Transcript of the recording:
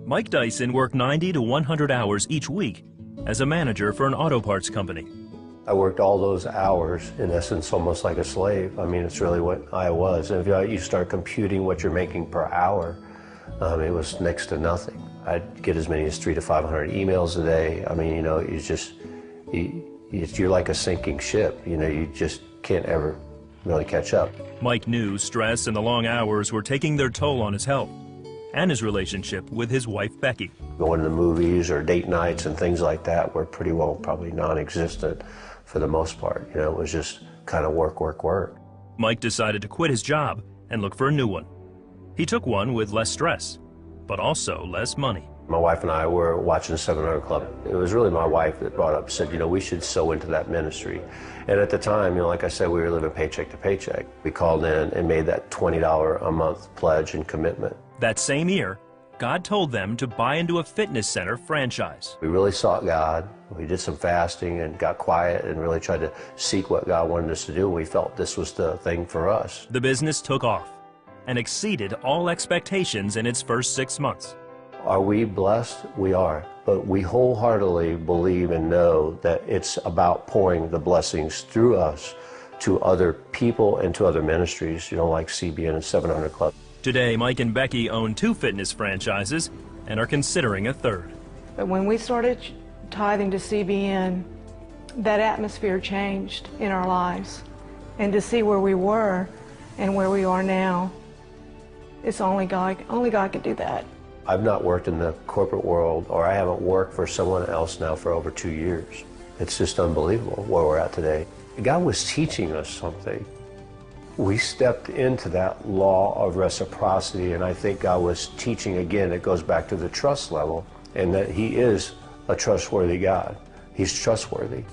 Mike Dyson worked 90 to 100 hours each week as a manager for an auto parts company. I worked all those hours, in essence, almost like a slave. I mean, it's really what I was. And if you start computing what you're making per hour, it was next to nothing. I'd get as many as 300 to 500 emails a day. I mean, you're like a sinking ship. You just can't ever really catch up. Mike knew stress and the long hours were taking their toll on his health and his relationship with his wife, Becky. Going to the movies or date nights and things like that were pretty well probably non-existent for the most part. It was just kind of work, work, work. Mike decided to quit his job and look for a new one. He took one with less stress, but also less money. My wife and I were watching the 700 Club. It was really my wife that brought up, said, we should sow into that ministry. And at the time, like I said, we were living paycheck to paycheck. We called in and made that $20 a month pledge and commitment. That same year, God told them to buy into a fitness center franchise. We really sought God. We did some fasting and got quiet and really tried to seek what God wanted us to do. We felt this was the thing for us. The business took off and exceeded all expectations in its first 6 months. Are we blessed? We are. But we wholeheartedly believe and know that it's about pouring the blessings through us to other people and to other ministries, like CBN and 700 Club. Today, Mike and Becky own 2 fitness franchises and are considering a third. But when we started tithing to CBN, that atmosphere changed in our lives. And to see where we were and where we are now, it's only God could do that. I've not worked in the corporate world, or I haven't worked for someone else now for over 2 years. It's just unbelievable where we're at today. God was teaching us something. We stepped into that law of reciprocity, and I think God was teaching again. It goes back to the trust level, and that He is a trustworthy God. He's trustworthy.